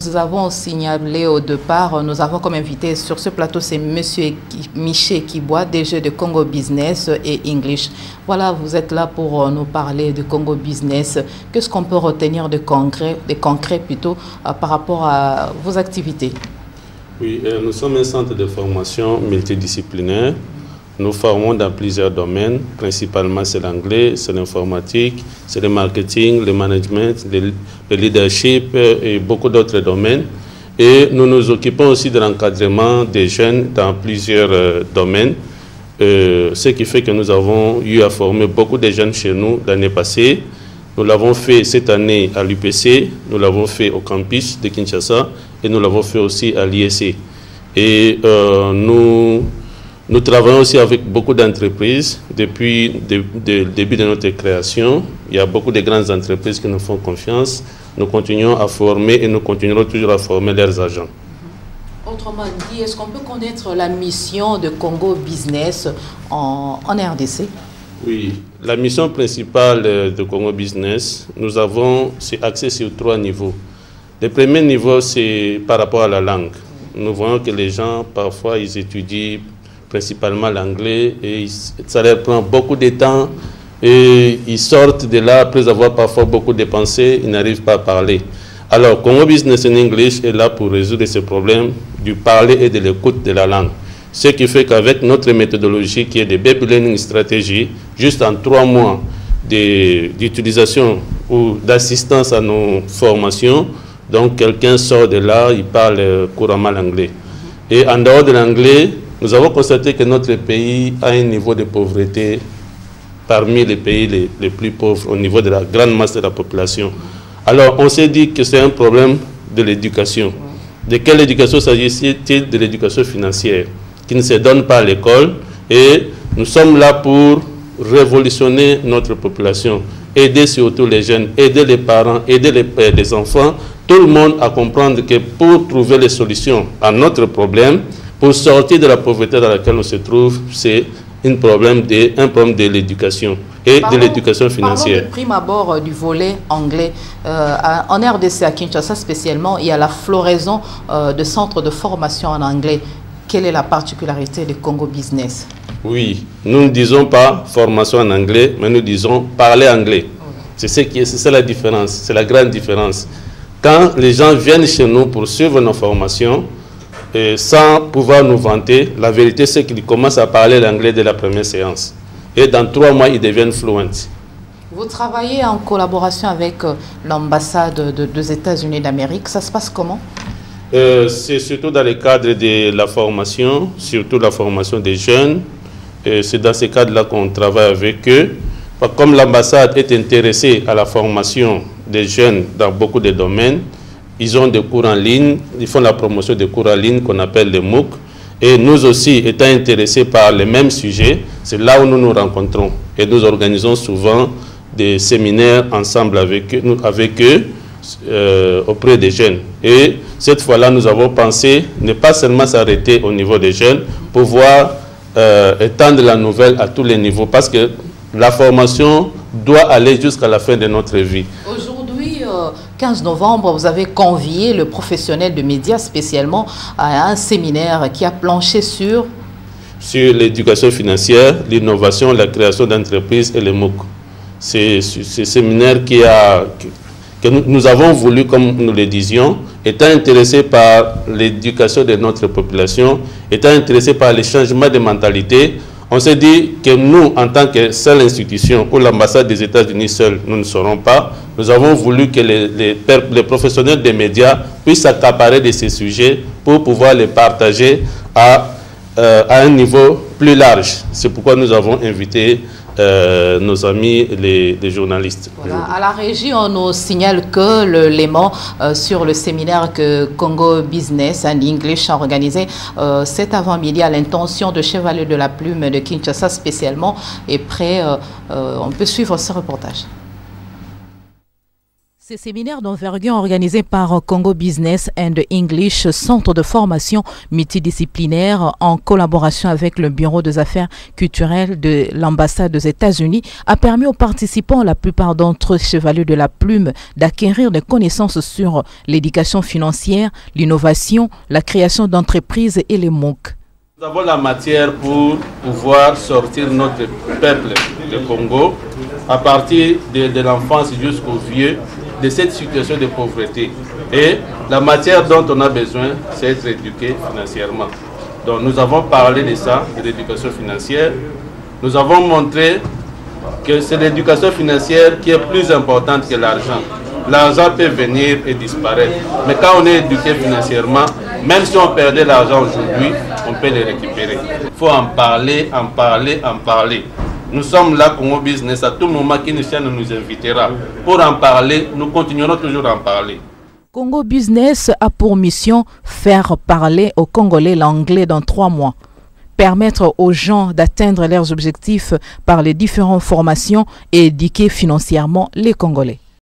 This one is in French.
Nous avons signalé au départ, nous avons comme invité sur ce plateau, c'est Monsieur Miché Kibois, DG de Congo Business et English. Voilà, vous êtes là pour nous parler de Congo Business. Qu'est-ce qu'on peut retenir de concret plutôt par rapport à vos activités? Oui, nous sommes un centre de formation multidisciplinaire. Nous formons dans plusieurs domaines, principalement c'est l'anglais, c'est l'informatique, c'est le marketing, le management, le leadership et beaucoup d'autres domaines. Et nous nous occupons aussi de l'encadrement des jeunes dans plusieurs domaines, ce qui fait que nous avons eu à former beaucoup de jeunes chez nous l'année passée. Nous l'avons fait cette année à l'UPC, nous l'avons fait au campus de Kinshasa et nous l'avons fait aussi à l'IEC. Et nous travaillons aussi avec beaucoup d'entreprises depuis le début de notre création. Il y a beaucoup de grandes entreprises qui nous font confiance. Nous continuons à former et nous continuerons toujours à former leurs agents. Autrement dit, est-ce qu'on peut connaître la mission de Congo Business en RDC? Oui, la mission principale de Congo Business, c'est axé sur 3 niveaux. Le premier niveau, c'est par rapport à la langue. Nous voyons que les gens, parfois, ils étudient principalement l'anglais et ça leur prend beaucoup de temps et ils sortent de là après avoir parfois beaucoup dépensé, ils n'arrivent pas à parler. Alors, Congo Business and English est là pour résoudre ce problème du parler et de l'écoute de la langue. Ce qui fait qu'avec notre méthodologie qui est de Baby Learning Strategy, juste en 3 mois d'utilisation ou d'assistance à nos formations, donc quelqu'un sort de là, il parle couramment l'anglais. Et en dehors de l'anglais, nous avons constaté que notre pays a un niveau de pauvreté parmi les pays les plus pauvres au niveau de la grande masse de la population. Alors, on s'est dit que c'est un problème de l'éducation. De quelle éducation s'agit-il? De l'éducation financière, qui ne se donne pas à l'école. Et nous sommes là pour révolutionner notre population, aider surtout les jeunes, aider les parents, aider les enfants, tout le monde à comprendre que pour trouver les solutions à notre problème, pour sortir de la pauvreté dans laquelle on se trouve, c'est un problème de l'éducation et de l'éducation financière. Parlons de prime abord du volet anglais. En RDC, à Kinshasa spécialement, il y a la floraison de centres de formation en anglais. Quelle est la particularité de Congo Business? Oui, nous ne disons pas formation en anglais, mais nous disons parler anglais. C'est ça la différence, c'est la grande différence. Quand les gens viennent chez nous pour suivre nos formations, sans pouvoir nous vanter, la vérité c'est qu'ils commencent à parler l'anglais dès la première séance. Et dans 3 mois, ils deviennent fluents. Vous travaillez en collaboration avec l'ambassade des États-Unis d'Amérique. Ça se passe comment? C'est surtout dans le cadre de la formation, surtout la formation des jeunes. C'est dans ce cadre-là qu'on travaille avec eux. Comme l'ambassade est intéressée à la formation des jeunes dans beaucoup de domaines, ils ont des cours en ligne, ils font la promotion des cours en ligne qu'on appelle les MOOC. Et nous aussi, étant intéressés par les mêmes sujets, c'est là où nous nous rencontrons. Et nous organisons souvent des séminaires ensemble avec eux auprès des jeunes. Et cette fois-là, nous avons pensé ne pas seulement s'arrêter au niveau des jeunes, pouvoir étendre la nouvelle à tous les niveaux, parce que la formation doit aller jusqu'à la fin de notre vie. Aujourd'hui, 15 novembre, vous avez convié le professionnel de médias spécialement à un séminaire qui a planché sur l'éducation financière, l'innovation, la création d'entreprises et les MOOC. C'est ce séminaire que nous avons voulu, comme nous le disions, étant intéressés par l'éducation de notre population, étant intéressés par les changements de mentalité. On s'est dit que nous, en tant que seule institution, ou l'ambassade des États-Unis seule, nous ne serons pas. Nous avons voulu que les professionnels des médias puissent s'accaparer de ces sujets pour pouvoir les partager à un niveau plus large. C'est pourquoi nous avons invité nos amis les journalistes. Voilà. À la régie, on nous signale que l'élément sur le séminaire que Congo Business and English a organisé cet avant-midi à l'intention de Chevalier de la Plume de Kinshasa spécialement est prêt. On peut suivre ce reportage. Ces séminaires d'envergure organisés par Congo Business and English, centre de formation multidisciplinaire en collaboration avec le Bureau des affaires culturelles de l'ambassade des États-Unis, a permis aux participants, la plupart d'entre eux chevaliers de la plume, d'acquérir des connaissances sur l'éducation financière, l'innovation, la création d'entreprises et les MOOC. Nous avons la matière pour pouvoir sortir notre peuple de Congo à partir de l'enfance jusqu'au vieux de cette situation de pauvreté. Et la matière dont on a besoin, c'est être éduqué financièrement. Donc nous avons parlé de ça, de l'éducation financière. Nous avons montré que c'est l'éducation financière qui est plus importante que l'argent. L'argent peut venir et disparaître. Mais quand on est éduqué financièrement, même si on perdait l'argent aujourd'hui, on peut le récupérer. Il faut en parler, en parler, en parler. Nous sommes là, Congo Business, à tout moment qu'Initian nous invitera. Pour en parler, nous continuerons toujours à en parler. Congo Business a pour mission faire parler aux Congolais l'anglais dans 3 mois. Permettre aux gens d'atteindre leurs objectifs par les différentes formations et éduquer financièrement les Congolais.